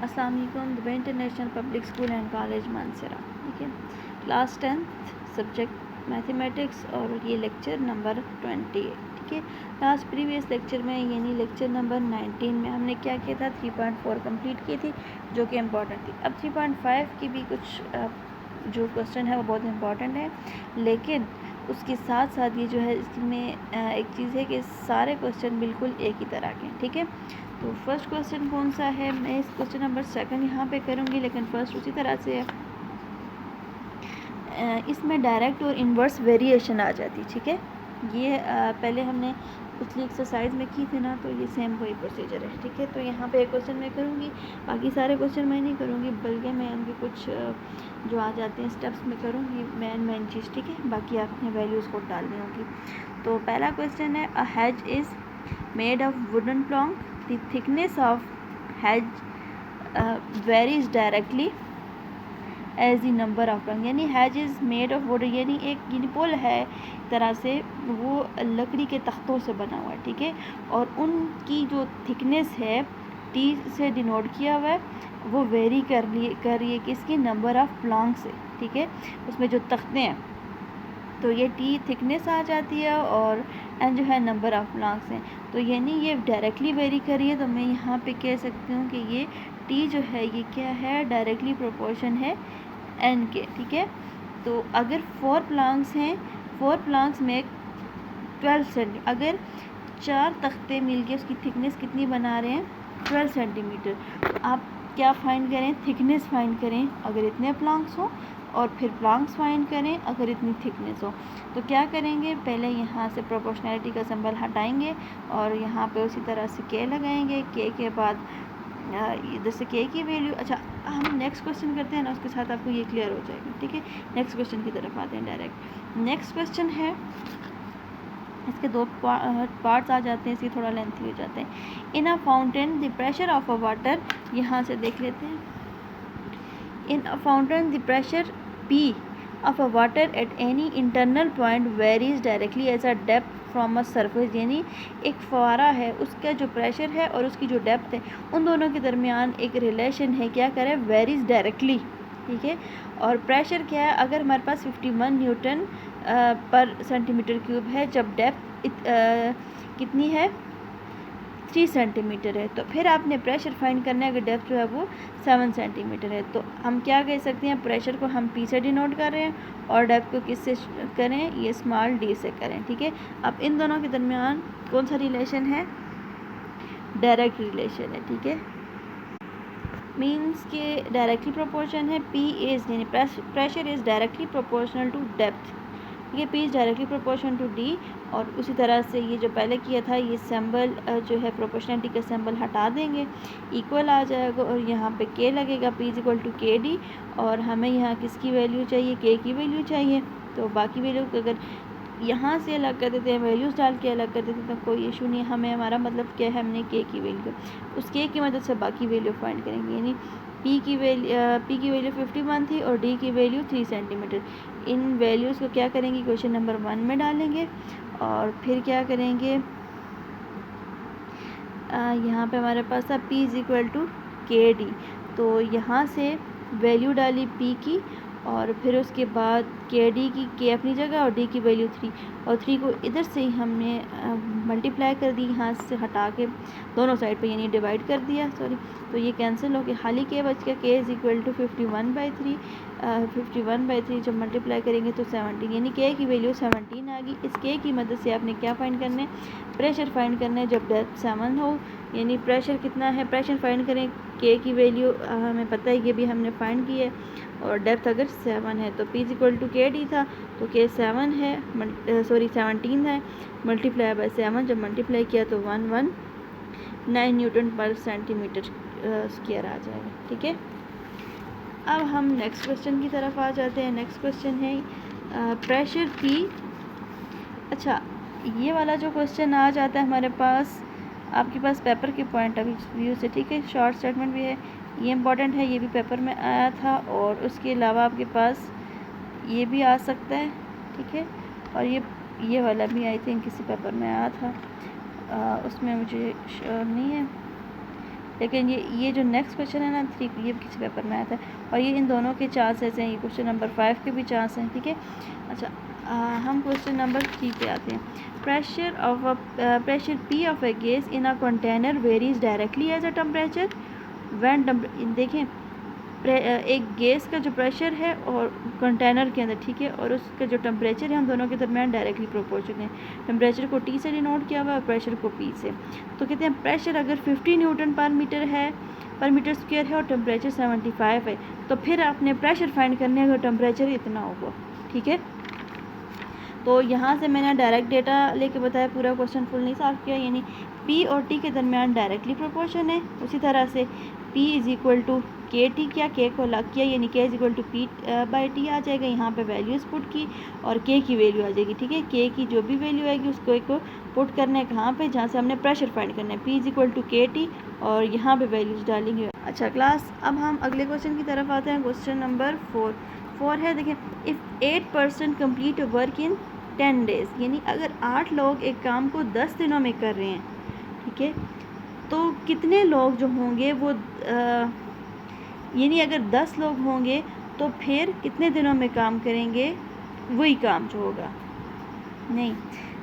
अस्सलाम वालेकुम। Dubai international public school and college Mansehra, ठीक है, क्लास 10th, सब्जेक्ट मैथमेटिक्स, और ये लेक्चर नंबर 28, ठीक है। लास्ट प्रीवियस लेक्चर में यानी लेक्चर नंबर 19 में हमने क्या किया था, 3.4 कंप्लीट की थी जो कि इम्पॉर्टेंट थी। अब 3.5 की भी कुछ जो क्वेश्चन है वो बहुत इम्पॉर्टेंट है, लेकिन उसके साथ साथ ये जो है इसमें एक चीज़ है कि सारे क्वेश्चन बिल्कुल एक ही तरह के, ठीक है। तो फर्स्ट क्वेश्चन कौन सा है, मैं इस क्वेश्चन नंबर 2 यहाँ पे करूँगी, लेकिन फर्स्ट उसी तरह से है, इसमें डायरेक्ट और इन्वर्स वेरिएशन आ जाती, ठीक है। ये पहले हमने पिछली एक्सरसाइज में की थी ना, तो ये सेम वही प्रोसीजर है, ठीक है। तो यहाँ पे एक क्वेश्चन मैं करूँगी, बाकी सारे क्वेश्चन मैं नहीं करूँगी, बल्कि मैं उनके कुछ जो आ जाते हैं स्टेप्स में करूँगी, मेन चीज़, ठीक है। बाकी आपने वैल्यूज़ को डालनी होगी। तो पहला क्वेश्चन है, a hedge is made of wooden plank, the thickness of hedge varies directly as the number of plank. यानी hedge is made of wood, यानी एक पुल है तरह से, वो लकड़ी के तख्तों से बना हुआ है, ठीक है। और उनकी जो थिकनेस है टी से डिनोट किया हुआ है, वो वेरी कर रही है किसकी, नंबर ऑफ प्लॉन्क से, ठीक है। उसमें जो तख्ते हैं तो ये टी थिकनेस आ जाती है और एन जो है नंबर ऑफ प्लॉन्क्स हैं। तो यानी ये डायरेक्टली वेरी कर रही है, तो मैं यहाँ पे कह सकती हूँ कि ये टी जो है ये क्या है, डायरेक्टली प्रोपोर्शन है एन के, ठीक है। तो अगर 4 प्लॉन्क्स हैं, 4 प्लॉन्क्स में 12 सेंटीमीटर, अगर 4 तख्ते मिलके उसकी थिकनेस कितनी बना रहे हैं, 12 सेंटीमीटर। तो आप क्या फाइंड करें, थिकनेस फाइंड करें अगर इतने प्लॉन्क्स हो, और फिर प्लॉन्क्स फाइंड करें अगर इतनी थिकनेस हो। तो क्या करेंगे, पहले यहाँ से प्रोपोर्शनैलिटी का सिंबल हटाएंगे और यहाँ पे उसी तरह से के लगाएंगे, के बाद इधर से के की वैल्यू। अच्छा, हम नेक्स्ट क्वेश्चन करते हैं ना, उसके साथ आपको ये क्लियर हो जाएगा, ठीक है। नेक्स्ट क्वेश्चन की तरफ आते हैं डायरेक्ट। नेक्स्ट क्वेश्चन है, इसके 2 पार्ट्स आ जाते हैं, इसके थोड़ा लेंथी हो जाते हैं। In a fountain the pressure of a water, यहाँ से देख लेते हैं। In a fountain the pressure P of a water at any internal point varies directly as a depth from a surface। यानी एक फवारा है, उसका जो प्रेशर है और उसकी जो डेप्थ है, उन दोनों के दरमियान एक रिलेशन है, क्या करें, वेरीज डायरेक्टली, ठीक है। और प्रेशर क्या है, अगर हमारे पास 51 न्यूटन पर सेंटीमीटर क्यूब है, जब डेप्थ कितनी है, 3 सेंटीमीटर है, तो फिर आपने प्रेशर फाइंड करना है, अगर डेप्थ जो है वो 7 सेंटीमीटर है। तो हम क्या कह सकते हैं, प्रेशर को हम पी से डिनोट कर रहे हैं और डेप्थ को किससे करें, ये स्मॉल डी से करें, ठीक है। अब इन दोनों के दरमियान कौन सा रिलेशन है, डायरेक्ट रिलेशन है, ठीक है। मीन्स के डायरेक्टली प्रोपोर्शन है, पी इज़ यानी pressure is directly proportional to depth, ये P is directly proportional to D. और उसी तरह से ये जो पहले किया था, ये सिंबल जो है प्रोपोर्शनलिटी का सिंबल हटा देंगे, इक्वल आ जाएगा और यहाँ पे के लगेगा, पी इज इक्वल टू के डी। और हमें यहाँ किसकी वैल्यू चाहिए, के की वैल्यू चाहिए। तो बाकी वैल्यू को अगर यहाँ से अलग कर देते हैं, वैल्यूज़ डाल के अलग कर देते हैं, तो कोई इशू नहीं। हमें हमारा मतलब क्या है, हमने के की वैल्यू, उस के की मदद से बाकी वैल्यू फाइंड करेंगे। यानी पी की वैल्यू 51 थी और डी की वैल्यू 3 सेंटीमीटर। इन वैल्यूज़ को क्या करेंगे, क्वेश्चन नंबर 1 में डालेंगे और फिर क्या करेंगे, यहाँ पे हमारे पास था P इज़ इक्वल टू के डी। तो यहाँ से वैल्यू डाली P की और फिर उसके बाद के डी की, के अपनी जगह और डी की वैल्यू 3, और 3 को इधर से ही हमने मल्टीप्लाई कर दी, यहाँ से हटा के दोनों साइड पे यानी डिवाइड कर दिया, सॉरी। तो ये कैंसिल हो गया, खाली के बच गया, के इज़ इक्वल टू 51/3। 51/3 जब मल्टीप्लाई करेंगे तो 17, यानी के की वैल्यू 17 आ गई। इस के की मदद से आपने क्या फाइंड करना है, प्रेशर फाइंड करना है जब डेप्थ 7 हो। यानी प्रेशर कितना है, प्रेशर फाइंड करें, के की वैल्यू हमें पता है, ये भी हमने फाइंड की है, और डेप्थ अगर 7 है तो P इज इक्वल टू के डी था, तो के 7 है, 17 है, मल्टीप्लाई बाय 7, जब मल्टीप्लाई किया तो 119 न्यूटन पर सेंटीमीटर स्क्वायर आ जाएगा, ठीक है। अब हम नेक्स्ट क्वेश्चन की तरफ आ जाते हैं। नेक्स्ट क्वेश्चन है प्रेशर P। अच्छा, ये वाला जो क्वेश्चन आ जाता है हमारे पास, आपके पास पेपर के पॉइंट ऑफ व्यू से, ठीक है, शॉर्ट स्टेटमेंट भी है, ये इंपॉर्टेंट है, ये भी पेपर में आया था, और उसके अलावा आपके पास ये भी आ सकता है, ठीक है। और ये वाला भी आई थिंक किसी पेपर में आया था, उसमें मुझे श्योर नहीं है, लेकिन ये जो नेक्स्ट क्वेश्चन है ना 3, ये किसी पेपर में आया था, और ये इन दोनों के चांसेस हैं, ये क्वेश्चन नंबर 5 के भी चांस हैं, ठीक है। अच्छा, हम क्वेश्चन नंबर 3 पे आते हैं। Pressure P of a gas in a container varies directly as a temperature when देखें एक गैस का जो प्रेशर है और कंटेनर के अंदर, ठीक है, और उसका जो टेम्परेचर है, हम दोनों के दरमियान डायरेक्टली प्रोपोर्शन है। टेम्परेचर को T से डिनोट किया हुआ है और प्रेशर को P से। तो कहते हैं प्रेशर अगर 50 न्यूटन पर मीटर स्क्वायर है और टेम्परेचर 75 है, तो फिर आपने प्रेशर फाइंड करने अगर टेम्परेचर इतना होगा, ठीक है। तो यहाँ से मैंने डायरेक्ट डेटा लेके बताया, पूरा क्वेश्चन फुल नहीं सॉल्व किया, यानी P और T के दरमियान डायरेक्टली प्रोपोर्शन है। उसी तरह से P is equal to K T किया, के को लग किया, यानी K is equal to P by T आ जाएगा। यहाँ पे वैल्यूज़ पुट की और के की वैल्यू आ जाएगी, ठीक है। के की जो भी वैल्यू आएगी उसको एक पुट करना है कहाँ पे, जहाँ से हमने प्रेशर फाइंड करना है। P is equal to K T और यहाँ पे वैल्यूज़ डालेंगे। अच्छा क्लास, अब हम अगले क्वेश्चन की तरफ आते हैं। क्वेश्चन नंबर 4 है, देखिए, if 8% complete work in 10 days, यानी अगर 8 लोग एक काम को 10 दिनों में कर रहे हैं, ठीक है, तो कितने लोग जो होंगे वो यानी अगर 10 लोग होंगे तो फिर कितने दिनों में काम करेंगे, वही काम जो होगा। नहीं,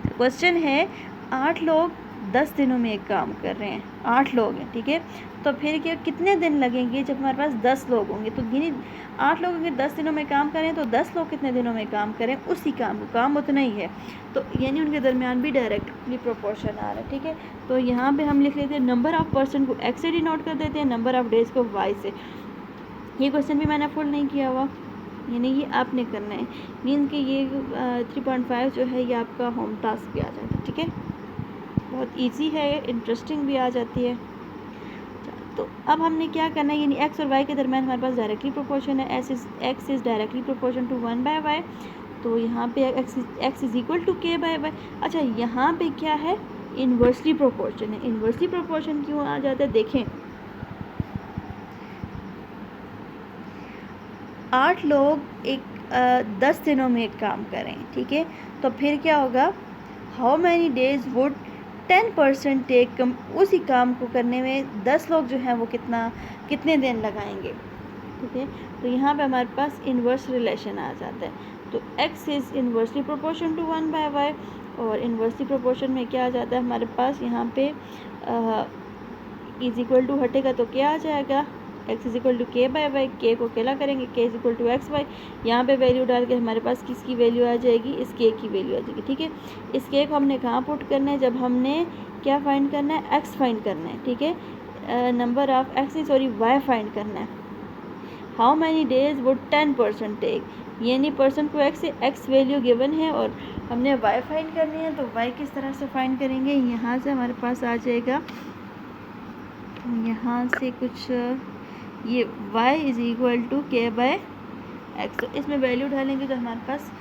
क्वेश्चन है 8 लोग 10 दिनों में एक काम कर रहे हैं, 8 लोग हैं, ठीक है, तो फिर क्या कितने दिन लगेंगे जब हमारे पास 10 लोग होंगे। तो यानी 8 लोग अगर 10 दिनों में काम करें तो 10 लोग कितने दिनों में काम करें, उसी काम को, काम उतना ही है, तो यानी उनके दरमियान भी डायरेक्टली प्रोपोर्शन आ रहा है, ठीक है। तो यहाँ पे हम लिख लेते हैं नंबर ऑफ़ पर्सन को x से डिनोट कर देते हैं, नंबर ऑफ़ डेज़ को y से। ये क्वेश्चन भी मैंने फुल नहीं किया हुआ, यानी ये आपने करना है, मीन कि ये 3.5 जो है ये आपका होम टास्क भी आ जाता है, ठीक है। बहुत इजी है, इंटरेस्टिंग भी आ जाती है। तो अब हमने क्या करना है, यानी x और y के दरमियान हमारे पास डायरेक्टली प्रोपोर्शन है, x is directly proportion to 1/y, तो यहाँ पे x is equal to k by y। अच्छा, यहाँ पे क्या है, इन्वर्सली प्रोपोर्शन है। इन्वर्सली प्रोपोर्शन क्यों आ जाता है, देखें, 8 लोग 10 दिनों में एक काम करें, ठीक है, तो फिर क्या होगा, how many days would 10% take, उसी काम को करने में 10 लोग जो हैं वो कितने दिन लगाएंगे, ठीक है। तो यहाँ पे हमारे पास इन्वर्स रिलेशन आ जाता है। तो x is inversely proportion to 1/y, और इन्वर्सली प्रोपोर्शन में क्या आ जाता है हमारे पास, यहाँ पे इज़ इक्वल टू हटेगा तो क्या आ जाएगा, x is equal to K by Y, K को अकेला करेंगे, K is equal to X Y, यहाँ पे वैल्यू डाल के हमारे पास किसकी वैल्यू आ जाएगी, इस के की वैल्यू आ जाएगी, ठीक है। इस के को हमने कहाँ पुट करना है, जब हमने क्या फाइंड करना है, x फाइंड करना है, ठीक है, number of x sorry y find करना है। How many days would 10% take, यानी पर्सन को x वैल्यू गिवन है और हमने y फाइंड करनी है, तो y किस तरह से फाइंड करेंगे, यहाँ से हमारे पास आ जाएगा, यहाँ से कुछ ये y is equal to K bye x, तो इसमें वैल्यू डालेंगे तो हमारे पास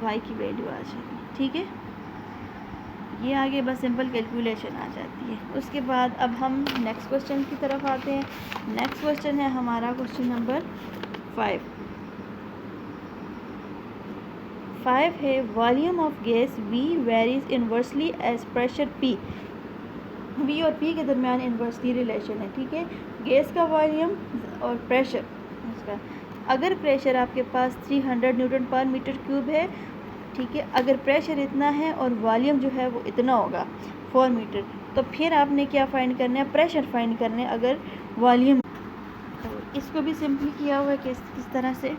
y की वैल्यू आ जाएगी, ठीक है। ये आगे बस सिंपल कैलकुलेशन आ जाती है। उसके बाद अब हम नेक्स्ट क्वेश्चन की तरफ आते हैं। नेक्स्ट क्वेश्चन है हमारा क्वेश्चन नंबर 5 है, volume of gas V varies inversely as pressure P। V और P के दरमियान इन्वर्सली रिलेशन है, ठीक है। गैस का वॉल्यूम और प्रेशर उसका, अगर प्रेशर आपके पास 300 न्यूटन पर मीटर क्यूब है, ठीक है, अगर प्रेशर इतना है और वॉल्यूम जो है वो इतना होगा 4 मीटर, तो फिर आपने क्या फाइंड करना है, प्रेशर फाइंड करना है अगर वॉल्यूम। तो इसको भी सिंपली किया हुआ है किस तरह से,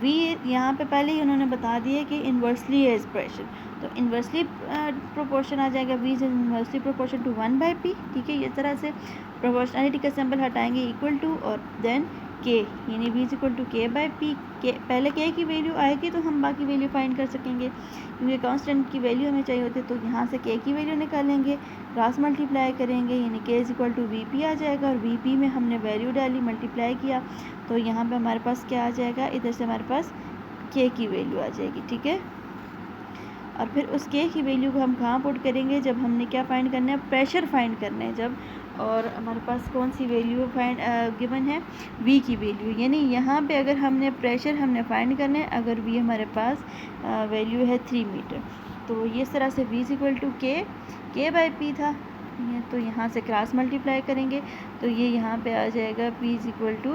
V यहाँ पे पहले ही उन्होंने बता दिया कि इन्वर्सली एज प्रेशर, तो इन्वर्सली प्रोपोर्शन आ जाएगा, V is inversely proportion to 1/P, ठीक है। इस तरह से प्रोपोर्शनलिटी का सिंबल हटाएंगे, इक्वल टू और देन K, यानी V is equal to K by P। पहले K की वैल्यू आएगी तो हम बाकी वैल्यू फाइंड कर सकेंगे, क्योंकि कांस्टेंट की वैल्यू हमें चाहिए होती है, तो यहाँ से K की वैल्यू निकालेंगे, क्रॉस मल्टीप्लाई करेंगे, यानी K is equal to VP आ जाएगा, और VP में हमने वैल्यू डाली, मल्टीप्लाई किया, तो यहाँ पे हमारे पास क्या आ जाएगा, इधर से हमारे पास K की वैल्यू आ जाएगी, ठीक है। और फिर उस K की वैल्यू को हम कहाँ पुट करेंगे, जब हमने क्या फाइंड करना है, प्रेशर फाइंड करना है जब, और हमारे पास कौन सी वैल्यू गिवन है, V की वैल्यू, यानी यहाँ पे अगर हमने प्रेशर हमने फाइंड करना है, अगर V हमारे पास वैल्यू है 3 मीटर, तो ये इस तरह से V is equal to K by P था, है। तो यहाँ से क्रॉस मल्टीप्लाई करेंगे तो ये यहाँ पे आ जाएगा p is equal to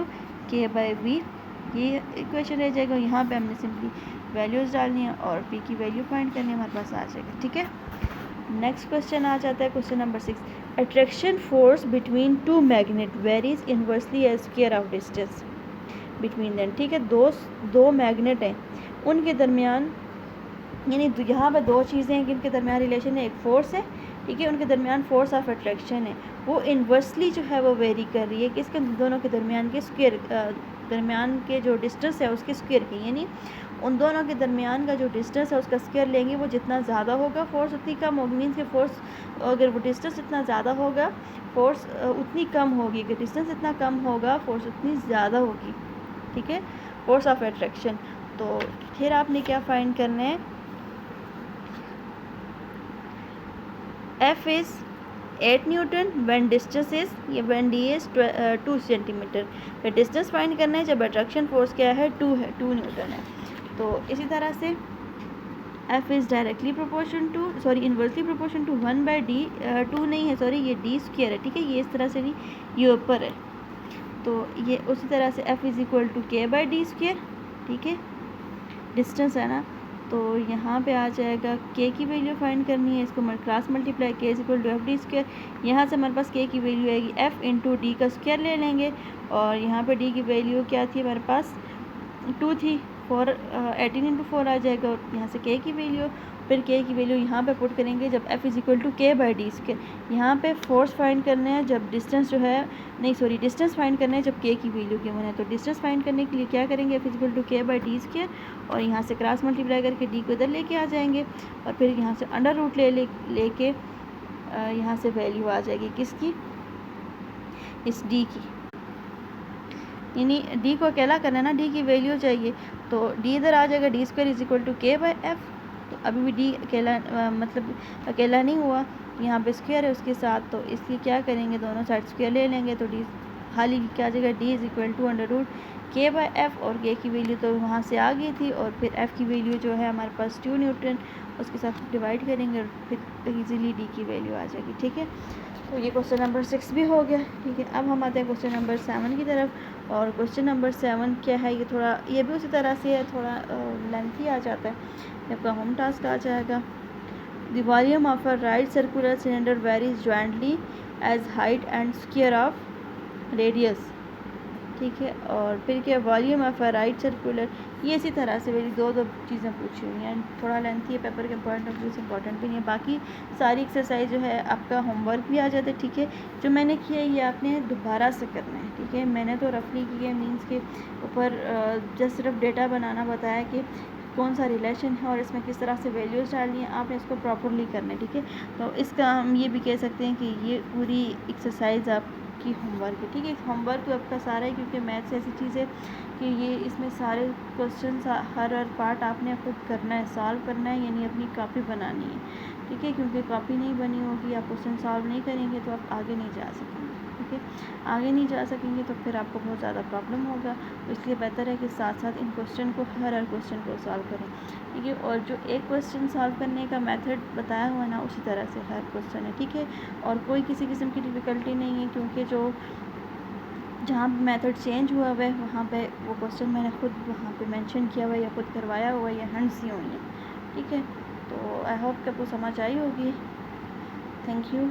k by we, ये इक्वेशन रह जाएगा। यहाँ पे हमने सिंपली वैल्यूज़ डालनी है और p की वैल्यू फाइंड करनी है, हमारे पास आ जाएगा। ठीक है, नेक्स्ट क्वेश्चन आ जाता है question number 6। Attraction force between two magnet varies inversely as square of distance between them. ठीक है, दो मैग्नेट हैं, उनके दरमियान, यानी यहाँ पे दो चीज़ें हैं कि इनके दरमियान रिलेशन है, एक फोर्स है, ठीक है, उनके दरमियान फोर्स ऑफ अट्रैक्शन है, वो इन्वर्सली जो है वो वेरी कर रही है कि इसके दोनों के दरमियान के स्क्वायर, दरमियान के जो डिस्टेंस है उसके स्क्वायर की, यानी उन दोनों के दरमियान का जो डिस्टेंस है उसका स्क्वायर लेंगे, वो जितना ज़्यादा होगा फोर्स उतनी कम होगी। मीन्स के फोर्स, अगर वो डिस्टेंस इतना ज़्यादा होगा फोर्स उतनी कम होगी, अगर डिस्टेंस इतना कम होगा फोर्स उतनी ज़्यादा होगी। ठीक है, फोर्स ऑफ अट्रैक्शन। तो फिर आपने क्या फाइंड करना है, F is 8 Newton when distance is, ये व्हेन D is 2 सेंटीमीटर। फिर डिस्टेंस फाइंड करना है जब अट्रैक्शन फोर्स क्या है, 2 है, 2 न्यूटन है। तो इसी तरह से F is directly proportion to, sorry inversely proportion to 1 by d, 2 नहीं है सॉरी, ये D स्क्वायर है। ठीक है, ये इस तरह से नहीं, ये ऊपर है, तो ये उसी तरह से F is equal to k by D square. ठीक है, डिस्टेंस है ना, तो यहाँ पे आ जाएगा k की वैल्यू फाइंड करनी है, इसको cross multiply k is equal to f d square. यहाँ से हमारे पास k की वैल्यू आएगी f इंटू डी का स्क्वायर ले लेंगे, और यहाँ पे d की वैल्यू क्या थी हमारे पास, 2 थी, 18 इंटू 4 आ जाएगा, और यहाँ से k की वैल्यू, फिर k की वैल्यू यहाँ पे पुट करेंगे जब f is equal to k by D square. यहाँ पे फोर्स फाइंड करना है जब डिस्टेंस जो है, नहीं सॉरी डिस्टेंस फाइंड करना है जब k की वैल्यू गिवन है। तो डिस्टेंस फाइंड करने के लिए क्या करेंगे, f is equal to k by D square, और यहाँ से क्रॉस मल्टीप्लाई करके d को इधर लेके आ जाएंगे, और फिर यहाँ से अंडर रूट लेके यहाँ से वैल्यू आ जाएगी किसकी, इस d की, यानी d को अकेला करना है ना, d की वैल्यू चाहिए, तो d इधर आ जाएगा, d square is equal to k by f. तो अभी भी d अकेला मतलब अकेला नहीं हुआ, यहाँ पे स्क्वायर है उसके साथ, तो इसलिए क्या करेंगे, दोनों साइड स्क्वायर ले लेंगे, तो d खाली क्या आ जाएगा, d is equal to under root k by f, और k की वैल्यू तो वहाँ से आ गई थी, और फिर f की वैल्यू जो है हमारे पास 2 न्यूटन, उसके साथ डिवाइड करेंगे और फिर इजीली d की वैल्यू आ जाएगी। ठीक है, तो ये क्वेश्चन नंबर 6 भी हो गया। ठीक है, अब हम आते हैं क्वेश्चन नंबर 7 की तरफ, और क्वेश्चन नंबर 7 क्या है, ये थोड़ा, ये भी उसी तरह से है, थोड़ा लेंथी आ जाता है, आपका होम टास्क आ जाएगा। The volume of a right circular cylinder varies jointly as height and square of radius. ठीक है, और फिर क्या, volume of a right circular, ये इसी तरह से मेरी दो चीज़ें पूछी हुई हैं, थोड़ा लेंथी है, पेपर के पॉइंट ऑफ व्यू से इंपॉर्टेंट भी नहीं है। बाकी सारी एक्सरसाइज जो है आपका होमवर्क भी आ जाता है। ठीक है, जो मैंने किया है ये आपने दोबारा से करना है। ठीक है, मैंने तो रफली किया, मीन्स के ऊपर जस्ट सिर्फ डेटा बनाना बताया कि कौन सा रिलेशन है और इसमें किस तरह से वैल्यूज़ डालनी है, आपने इसको प्रॉपरली करना है। ठीक है, तो इसका हम ये भी कह सकते हैं कि ये पूरी एक्सरसाइज आपकी होमवर्क है। ठीक है, होमवर्क तो आपका सारा है, क्योंकि मैथ्स ऐसी चीज़ है कि ये इसमें सारे क्वेश्चन हर पार्ट आपने खुद करना है, सॉल्व करना है, यानी अपनी कॉपी बनानी है। ठीक है, क्योंकि कॉपी नहीं बनी होगी, आप क्वेश्चन सॉल्व नहीं करेंगे तो आप आगे नहीं जा सकेंगे। ठीक है, आगे नहीं जा सकेंगे तो फिर आपको बहुत ज़्यादा प्रॉब्लम होगा, तो इसलिए बेहतर है कि साथ साथ इन क्वेश्चन को, हर क्वेश्चन को सॉल्व करें। ठीक है, और जो एक क्वेश्चन सॉल्व करने का मेथड बताया हुआ है ना, उसी तरह से हर क्वेश्चन है। ठीक है, और कोई किसी किस्म की डिफ़िकल्टी नहीं है, क्योंकि जो जहाँ मेथड चेंज हुआ हुआ है वहाँ पे वो क्वेश्चन मैंने खुद वहाँ पे मेंशन किया हुआ है या खुद करवाया हुआ है या हैंड्स दी हुई हैं। ठीक है, तो आई होप कि आपको समझ आई होगी। Thank you.